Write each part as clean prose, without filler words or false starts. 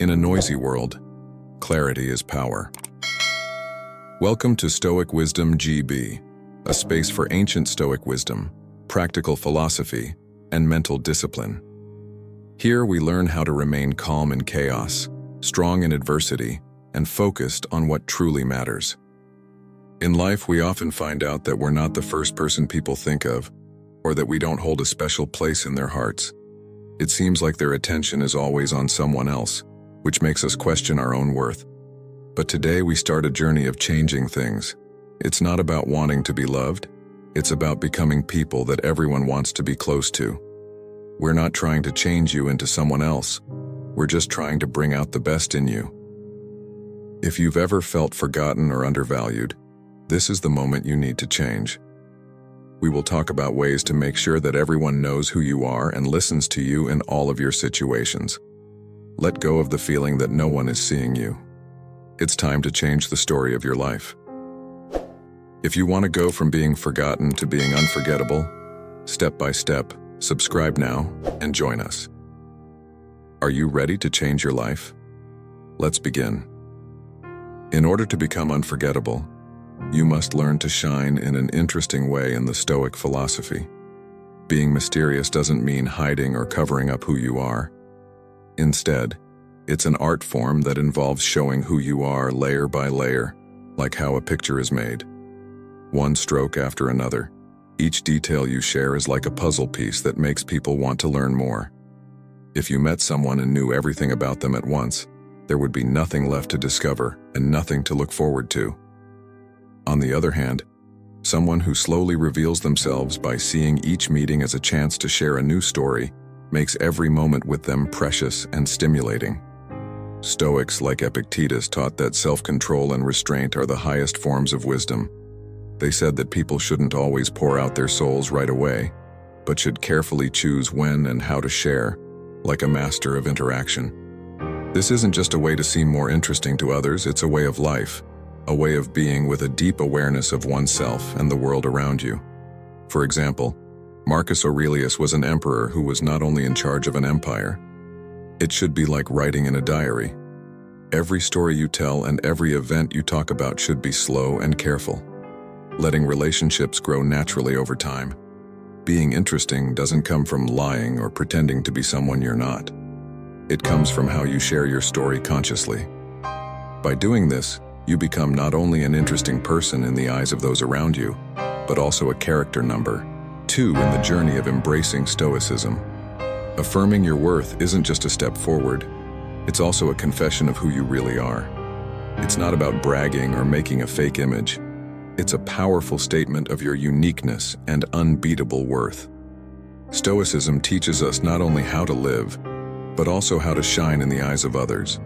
In a noisy world, clarity is power. Welcome to Stoic Wisdom GB, a space for ancient Stoic wisdom, practical philosophy, and mental discipline. Here we learn how to remain calm in chaos, strong in adversity, and focused on what truly matters. In life, we often find out that we're not the first person people think of, or that we don't hold a special place in their hearts. It seems like their attention is always on someone else, which makes us question our own worth. But today we start a journey of changing things. It's not about wanting to be loved. It's about becoming people that everyone wants to be close to. We're not trying to change you into someone else. We're just trying to bring out the best in you. If you've ever felt forgotten or undervalued, this is the moment you need to change. We will talk about ways to make sure that everyone knows who you are and listens to you in all of your situations. Let go of the feeling that no one is seeing you. It's time to change the story of your life. If you want to go from being forgotten to being unforgettable, step by step, subscribe now and join us. Are you ready to change your life? Let's begin. In order to become unforgettable, you must learn to shine in an interesting way in the Stoic philosophy. Being mysterious doesn't mean hiding or covering up who you are. Instead, it's an art form that involves showing who you are layer by layer, like how a picture is made. One stroke after another, each detail you share is like a puzzle piece that makes people want to learn more. If you met someone and knew everything about them at once, there would be nothing left to discover and nothing to look forward to. On the other hand, someone who slowly reveals themselves by seeing each meeting as a chance to share a new story makes every moment with them precious and stimulating. Stoics like Epictetus taught that self-control and restraint are the highest forms of wisdom. They said that people shouldn't always pour out their souls right away, but should carefully choose when and how to share, like a master of interaction. This isn't just a way to seem more interesting to others, it's a way of life, a way of being with a deep awareness of oneself and the world around you. For example, Marcus Aurelius was an emperor who was not only in charge of an empire. It should be like writing in a diary. Every story you tell and every event you talk about should be slow and careful, letting relationships grow naturally over time. Being interesting doesn't come from lying or pretending to be someone you're not. It comes from how you share your story consciously. By doing this, you become not only an interesting person in the eyes of those around you, but also a character number 2 in the journey of embracing Stoicism. Affirming your worth isn't just a step forward, it's also a confession of who you really are. It's not about bragging or making a fake image. It's a powerful statement of your uniqueness and unbeatable worth. Stoicism teaches us not only how to live, but also how to shine in the eyes of others.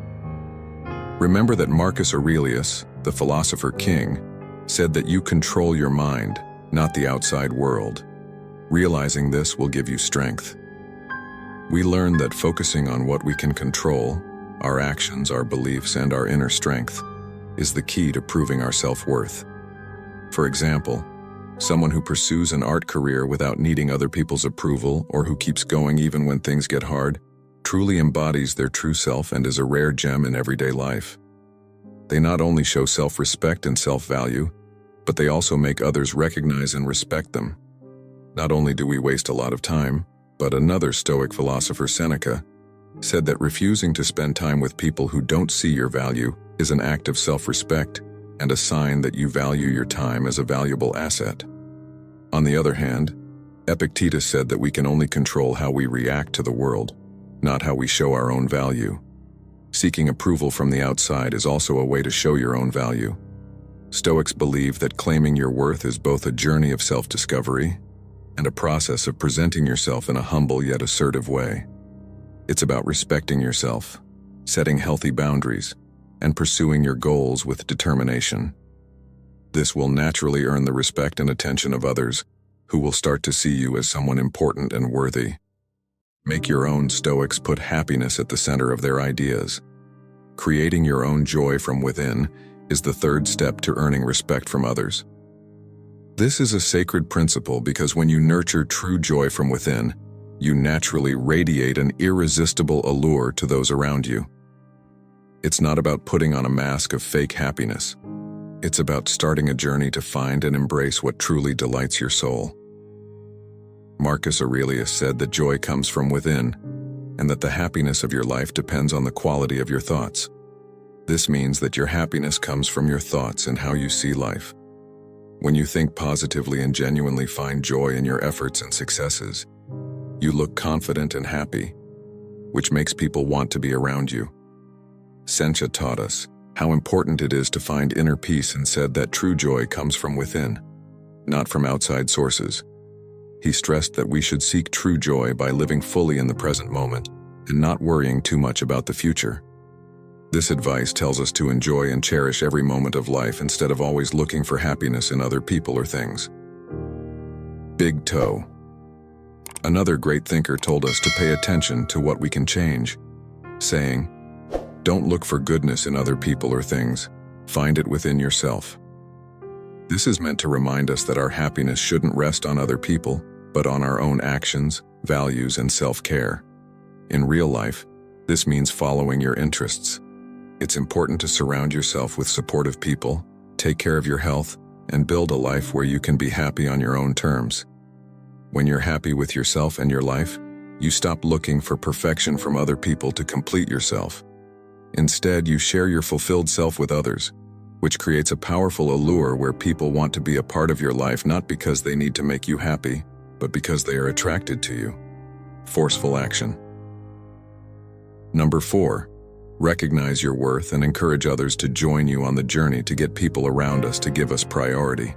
Remember that Marcus Aurelius, the philosopher king, said that you control your mind, not the outside world. Realizing this will give you strength. We learn that focusing on what we can control, our actions, our beliefs, and our inner strength, is the key to proving our self-worth. For example, someone who pursues an art career without needing other people's approval or who keeps going even when things get hard, truly embodies their true self and is a rare gem in everyday life. They not only show self-respect and self-value, but they also make others recognize and respect them. Not only do we waste a lot of time, but another Stoic philosopher, Seneca, said that refusing to spend time with people who don't see your value is an act of self-respect and a sign that you value your time as a valuable asset. On the other hand, Epictetus said that we can only control how we react to the world, not how we show our own value. Seeking approval from the outside is also a way to show your own value. Stoics believe that claiming your worth is both a journey of self-discovery and a process of presenting yourself in a humble yet assertive way. It's about respecting yourself, setting healthy boundaries, and pursuing your goals with determination. This will naturally earn the respect and attention of others, who will start to see you as someone important and worthy. Make your own. Stoics put happiness at the center of their ideas. Creating your own joy from within is the third step to earning respect from others. This is a sacred principle because when you nurture true joy from within, you naturally radiate an irresistible allure to those around you. It's not about putting on a mask of fake happiness. It's about starting a journey to find and embrace what truly delights your soul. Marcus Aurelius said that joy comes from within, and that the happiness of your life depends on the quality of your thoughts. This means that your happiness comes from your thoughts and how you see life. When you think positively and genuinely find joy in your efforts and successes, you look confident and happy, which makes people want to be around you. Seneca taught us how important it is to find inner peace and said that true joy comes from within, not from outside sources. He stressed that we should seek true joy by living fully in the present moment and not worrying too much about the future. This advice tells us to enjoy and cherish every moment of life instead of always looking for happiness in other people or things. Big Toe. Another great thinker told us to pay attention to what we can change, saying, "Don't look for goodness in other people or things, find it within yourself." This is meant to remind us that our happiness shouldn't rest on other people, but on our own actions, values, and self-care. In real life, this means following your interests. It's important to surround yourself with supportive people, take care of your health, and build a life where you can be happy on your own terms. When you're happy with yourself and your life, you stop looking for perfection from other people to complete yourself. Instead, you share your fulfilled self with others, which creates a powerful allure where people want to be a part of your life not because they need to make you happy, but because they are attracted to you. Forceful action. Number 4, recognize your worth and encourage others to join you on the journey to get people around us to give us priority.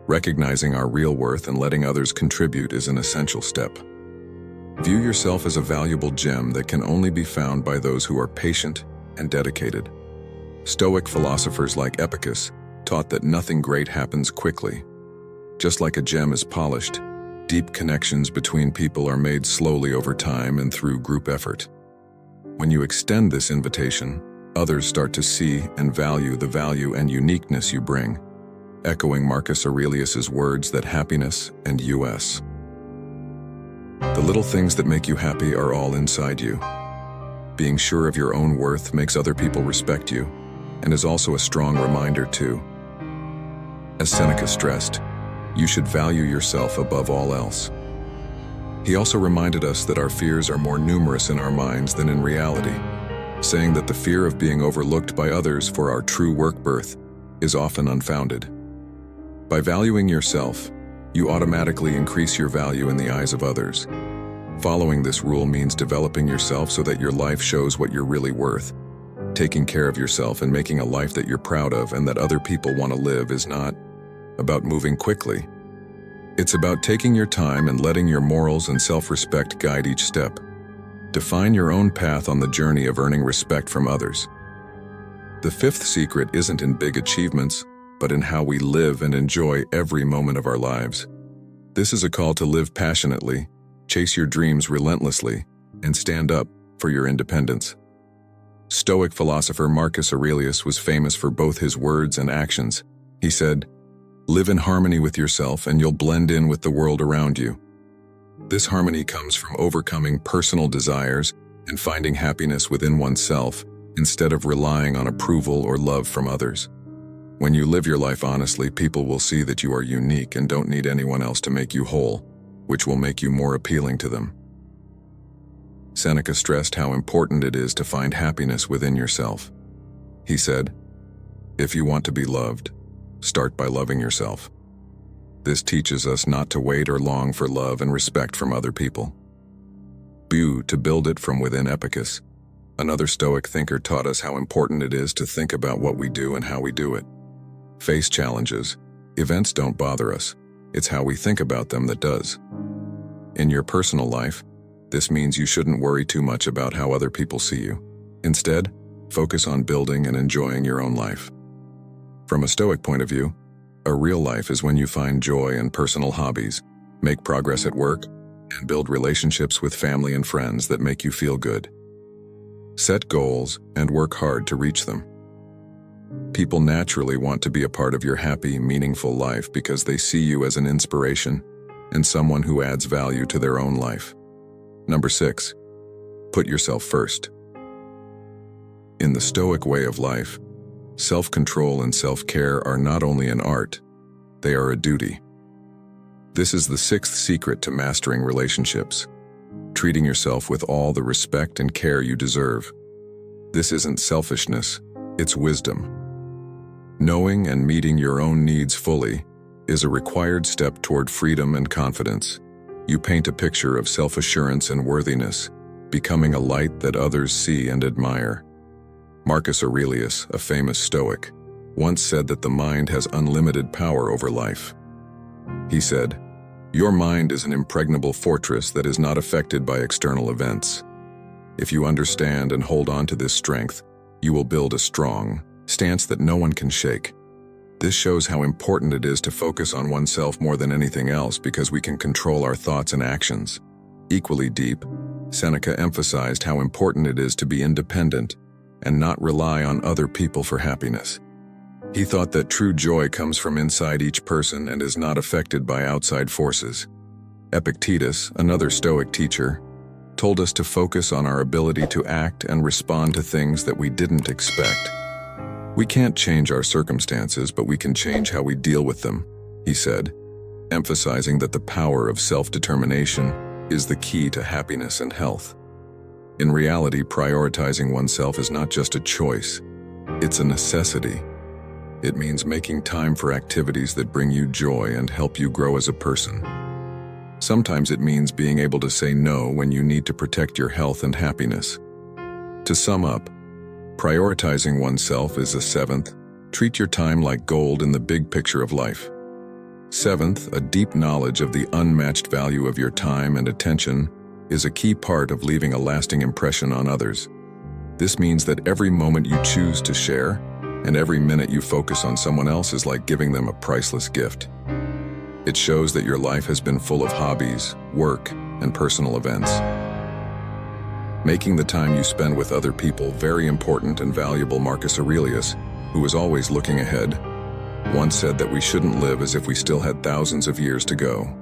Recognizing our real worth and letting others contribute is an essential step. View yourself as a valuable gem that can only be found by those who are patient and dedicated. Stoic philosophers like Epicurus taught that nothing great happens quickly. Just like a gem is polished, deep connections between people are made slowly over time and through group effort. When you extend this invitation, others start to see and value the value and uniqueness you bring, echoing Marcus Aurelius's words that happiness and us. The little things that make you happy are all inside you. Being sure of your own worth makes other people respect you, and is also a strong reminder too. As Seneca stressed, you should value yourself above all else. He also reminded us that our fears are more numerous in our minds than in reality, saying that the fear of being overlooked by others for our true work-birth is often unfounded. By valuing yourself, you automatically increase your value in the eyes of others. Following this rule means developing yourself so that your life shows what you're really worth. Taking care of yourself and making a life that you're proud of and that other people want to live is not about moving quickly. It's about taking your time and letting your morals and self-respect guide each step. Define your own path on the journey of earning respect from others. The fifth secret isn't in big achievements, but in how we live and enjoy every moment of our lives. This is a call to live passionately, chase your dreams relentlessly, and stand up for your independence. Stoic philosopher Marcus Aurelius was famous for both his words and actions. He said, "Live in harmony with yourself and you'll blend in with the world around you." This harmony comes from overcoming personal desires and finding happiness within oneself instead of relying on approval or love from others. When you live your life honestly, people will see that you are unique and don't need anyone else to make you whole, which will make you more appealing to them. Seneca stressed how important it is to find happiness within yourself. He said, "If you want to be loved, start by loving yourself." This teaches us not to wait or long for love and respect from other people. To build it from within. Epicurus, another Stoic thinker, taught us how important it is to think about what we do and how we do it. Face challenges. Events don't bother us. It's how we think about them that does. In your personal life, this means you shouldn't worry too much about how other people see you. Instead, focus on building and enjoying your own life. From a Stoic point of view, a real life is when you find joy in personal hobbies, make progress at work, and build relationships with family and friends that make you feel good. Set goals and work hard to reach them. People naturally want to be a part of your happy, meaningful life because they see you as an inspiration and someone who adds value to their own life. Number 6, put yourself first. In the Stoic way of life, self-control and self-care are not only an art, they are a duty. This is the sixth secret to mastering relationships, treating yourself with all the respect and care you deserve. This isn't selfishness, it's wisdom. Knowing and meeting your own needs fully is a required step toward freedom and confidence. You paint a picture of self-assurance and worthiness, becoming a light that others see and admire. Marcus Aurelius, a famous Stoic, once said that the mind has unlimited power over life. He said, "Your mind is an impregnable fortress that is not affected by external events. If you understand and hold on to this strength, you will build a strong stance that no one can shake." This shows how important it is to focus on oneself more than anything else because we can control our thoughts and actions. Equally deep, Seneca emphasized how important it is to be independent and not rely on other people for happiness. He thought that true joy comes from inside each person and is not affected by outside forces. Epictetus, another Stoic teacher, told us to focus on our ability to act and respond to things that we didn't expect. We can't change our circumstances, but we can change how we deal with them, he said, emphasizing that the power of self-determination is the key to happiness and health. In reality, prioritizing oneself is not just a choice, it's a necessity. It means making time for activities that bring you joy and help you grow as a person. Sometimes it means being able to say no when you need to protect your health and happiness. To sum up, prioritizing oneself is a seventh, treat your time like gold in the big picture of life. Seventh, a deep knowledge of the unmatched value of your time and attention is a key part of leaving a lasting impression on others. This means that every moment you choose to share and every minute you focus on someone else is like giving them a priceless gift. It shows that your life has been full of hobbies, work, and personal events. Making the time you spend with other people very important and valuable. Marcus Aurelius, who was always looking ahead, once said that we shouldn't live as if we still had thousands of years to go.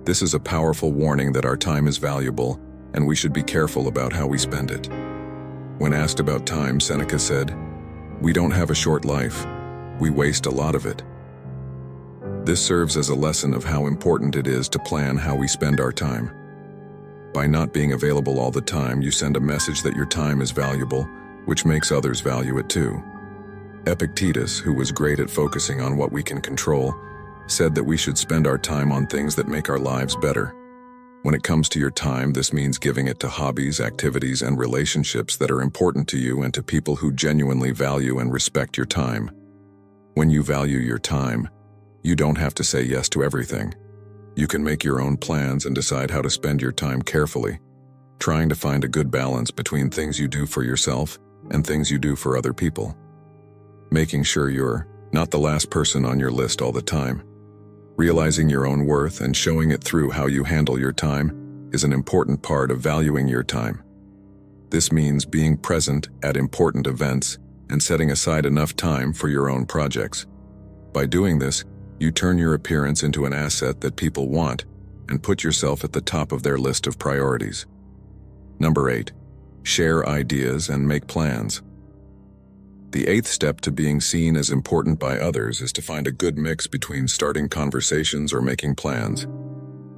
This is a powerful warning that our time is valuable and we should be careful about how we spend it. When asked about time, Seneca said, "We don't have a short life, we waste a lot of it." This serves as a lesson of how important it is to plan how we spend our time. By not being available all the time, you send a message that your time is valuable, which makes others value it too. Epictetus, who was great at focusing on what we can control, said that we should spend our time on things that make our lives better. When it comes to your time, this means giving it to hobbies, activities, and relationships that are important to you and to people who genuinely value and respect your time. When you value your time, you don't have to say yes to everything. You can make your own plans and decide how to spend your time carefully, trying to find a good balance between things you do for yourself and things you do for other people. Making sure you're not the last person on your list all the time. Realizing your own worth and showing it through how you handle your time is an important part of valuing your time. This means being present at important events and setting aside enough time for your own projects. By doing this, you turn your appearance into an asset that people want and put yourself at the top of their list of priorities. Number 8, share ideas and make plans. The eighth step to being seen as important by others is to find a good mix between starting conversations or making plans.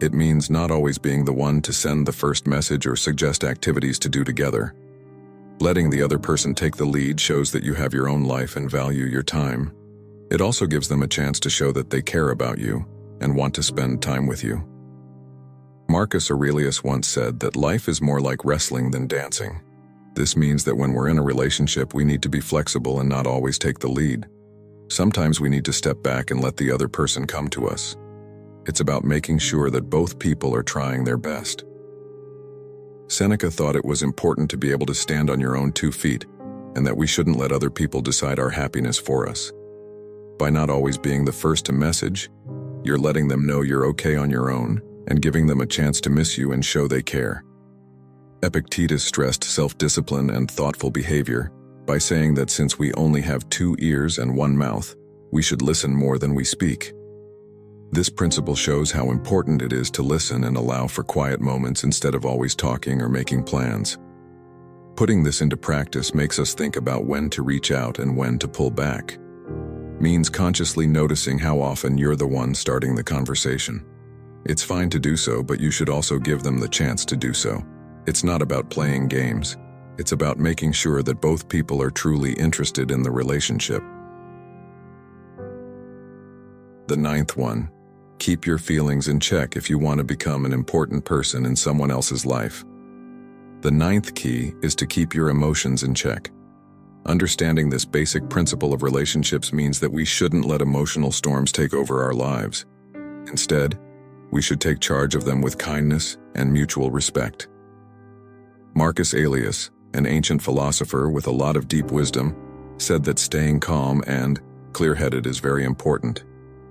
It means not always being the one to send the first message or suggest activities to do together. Letting the other person take the lead shows that you have your own life and value your time. It also gives them a chance to show that they care about you and want to spend time with you. Marcus Aurelius once said that life is more like wrestling than dancing. This means that when we're in a relationship, we need to be flexible and not always take the lead. Sometimes we need to step back and let the other person come to us. It's about making sure that both people are trying their best. Seneca thought it was important to be able to stand on your own 2 feet, and that we shouldn't let other people decide our happiness for us. By not always being the first to message, you're letting them know you're okay on your own and giving them a chance to miss you and show they care. Epictetus stressed self-discipline and thoughtful behavior by saying that since we only have 2 ears and 1 mouth, we should listen more than we speak. This principle shows how important it is to listen and allow for quiet moments instead of always talking or making plans. Putting this into practice makes us think about when to reach out and when to pull back. Means consciously noticing how often you're the one starting the conversation. It's fine to do so, but you should also give them the chance to do so. It's not about playing games. It's about making sure that both people are truly interested in the relationship. The ninth one, keep your feelings in check if you want to become an important person in someone else's life. The ninth key is to keep your emotions in check. Understanding this basic principle of relationships means that we shouldn't let emotional storms take over our lives. Instead, we should take charge of them with kindness and mutual respect. Marcus Aurelius, an ancient philosopher with a lot of deep wisdom, said that staying calm and clear-headed is very important.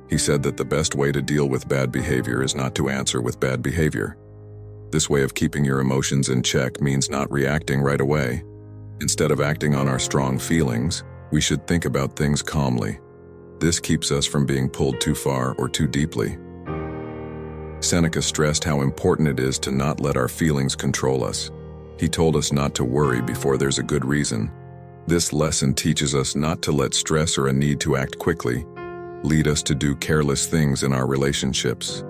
He said that the best way to deal with bad behavior is not to answer with bad behavior. This way of keeping your emotions in check means not reacting right away. Instead of acting on our strong feelings, we should think about things calmly. This keeps us from being pulled too far or too deeply. Seneca stressed how important it is to not let our feelings control us. He told us not to worry before there's a good reason. This lesson teaches us not to let stress or a need to act quickly lead us to do careless things in our relationships.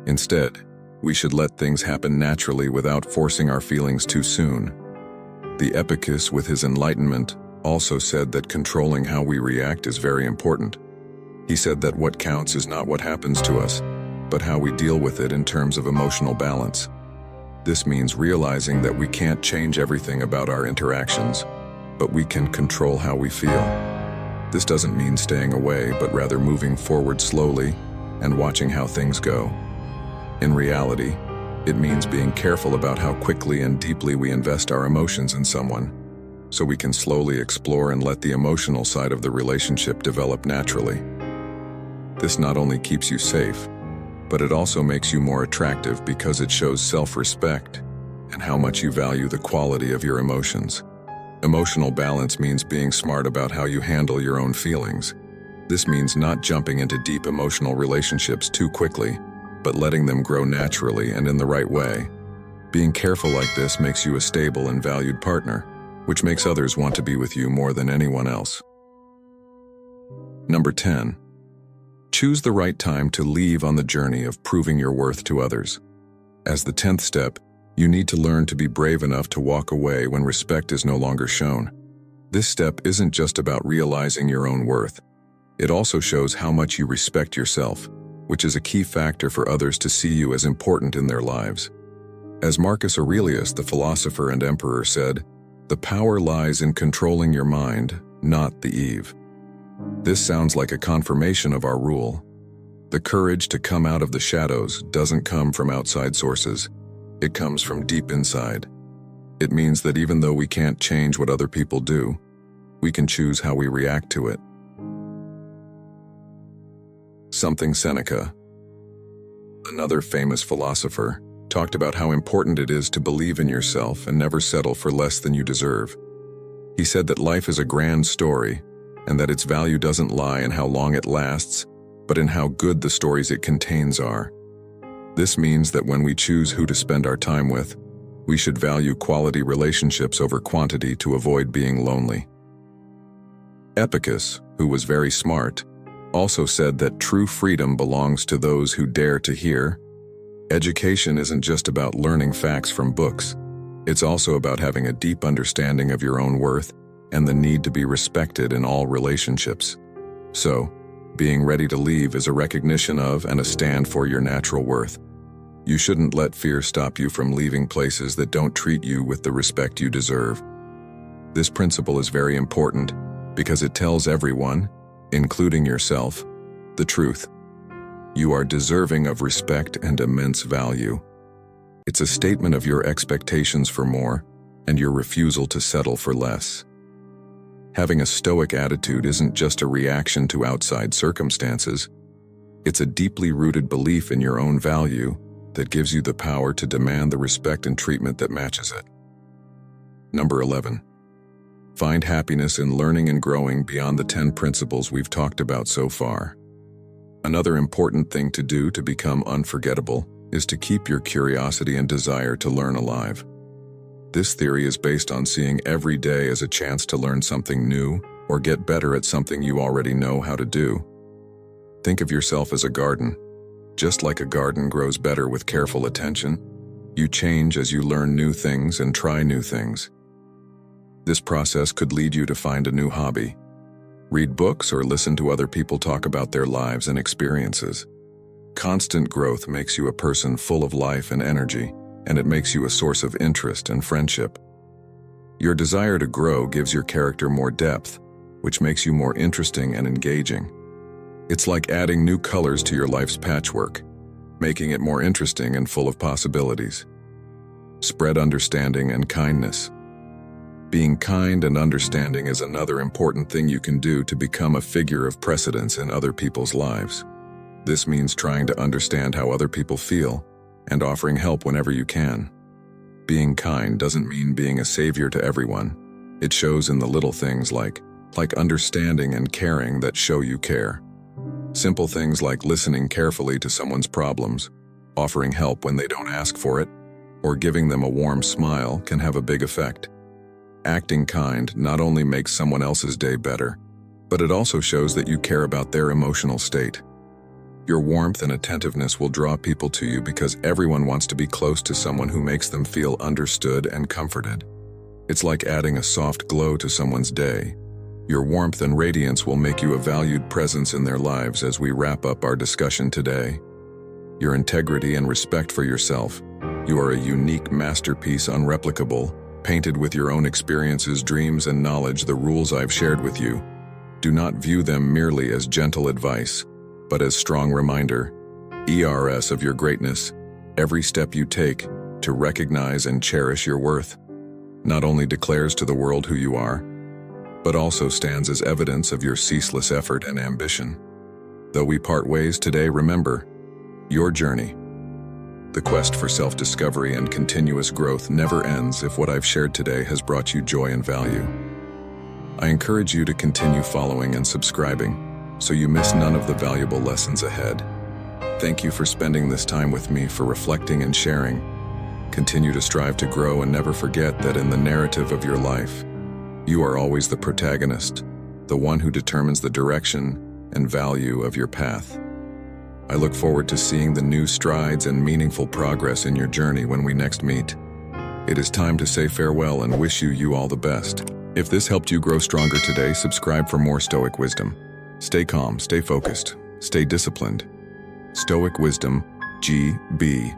Instead, we should let things happen naturally without forcing our feelings too soon. The Epicus, with his enlightenment, also said that controlling how we react is very important. He said that what counts is not what happens to us, but how we deal with it in terms of emotional balance. This means realizing that we can't change everything about our interactions, but we can control how we feel. This doesn't mean staying away, but rather moving forward slowly and watching how things go. In reality, it means being careful about how quickly and deeply we invest our emotions in someone, so we can slowly explore and let the emotional side of the relationship develop naturally. This not only keeps you safe, but it also makes you more attractive because it shows self-respect and how much you value the quality of your emotions. Emotional balance means being smart about how you handle your own feelings. This means not jumping into deep emotional relationships too quickly, but letting them grow naturally and in the right way. Being careful like this makes you a stable and valued partner, which makes others want to be with you more than anyone else. Number 10. Choose the right time to leave on the journey of proving your worth to others. As the 10th step, you need to learn to be brave enough to walk away when respect is no longer shown. This step isn't just about realizing your own worth. It also shows how much you respect yourself, which is a key factor for others to see you as important in their lives. As Marcus Aurelius, the philosopher and emperor, said, "The power lies in controlling your mind, not the eve." This sounds like a confirmation of our rule. The courage to come out of the shadows doesn't come from outside sources. It comes from deep inside. It means that even though we can't change what other people do, we can choose how we react to it. Something Seneca, another famous philosopher, talked about how important it is to believe in yourself and never settle for less than you deserve. He said that life is a grand story, and that its value doesn't lie in how long it lasts, but in how good the stories it contains are. This means that when we choose who to spend our time with, we should value quality relationships over quantity to avoid being lonely. Epicus, who was very smart, also said that true freedom belongs to those who dare to hear. Education isn't just about learning facts from books. It's also about having a deep understanding of your own worth and the need to be respected in all relationships. So, being ready to leave is a recognition of and a stand for your natural worth. You shouldn't let fear stop you from leaving places that don't treat you with the respect you deserve. This principle is very important because it tells everyone, including yourself, the truth. You are deserving of respect and immense value. It's a statement of your expectations for more and your refusal to settle for less. Having a stoic attitude isn't just a reaction to outside circumstances. It's a deeply rooted belief in your own value that gives you the power to demand the respect and treatment that matches it. Number 11. Find happiness in learning and growing beyond the 10 principles we've talked about so far. Another important thing to do to become unforgettable is to keep your curiosity and desire to learn alive. This theory is based on seeing every day as a chance to learn something new or get better at something you already know how to do. Think of yourself as a garden. Just like a garden grows better with careful attention, you change as you learn new things and try new things. This process could lead you to find a new hobby, read books, or listen to other people talk about their lives and experiences. Constant growth makes you a person full of life and energy, and it makes you a source of interest and friendship. Your desire to grow gives your character more depth, which makes you more interesting and engaging. It's like adding new colors to your life's patchwork, making it more interesting and full of possibilities. Spread understanding and kindness. Being kind and understanding is another important thing you can do to become a figure of precedence in other people's lives. This means trying to understand how other people feel and offering help whenever you can. Being kind doesn't mean being a savior to everyone. It shows in the little things like understanding and caring that show you care. Simple things like listening carefully to someone's problems, offering help when they don't ask for it, or giving them a warm smile can have a big effect. Acting kind not only makes someone else's day better, but it also shows that you care about their emotional state. Your warmth and attentiveness will draw people to you because everyone wants to be close to someone who makes them feel understood and comforted. It's like adding a soft glow to someone's day. Your warmth and radiance will make you a valued presence in their lives as we wrap up our discussion today. Your integrity and respect for yourself. You are a unique masterpiece, unreplicable, painted with your own experiences, dreams, and knowledge. The rules I've shared with you, do not view them merely as gentle advice, but as strong reminder, of your greatness. Every step you take to recognize and cherish your worth not only declares to the world who you are, but also stands as evidence of your ceaseless effort and ambition. Though we part ways today, remember, your journey, the quest for self-discovery and continuous growth, never ends if what I've shared today has brought you joy and value. I encourage you to continue following and subscribing so you miss none of the valuable lessons ahead. Thank you for spending this time with me, for reflecting and sharing. Continue to strive to grow and never forget that in the narrative of your life, you are always the protagonist, the one who determines the direction and value of your path. I look forward to seeing the new strides and meaningful progress in your journey when we next meet. It is time to say farewell and wish you all the best. If this helped you grow stronger today, subscribe for more Stoic wisdom. Stay calm, stay focused, stay disciplined. Stoic Wisdom, GB.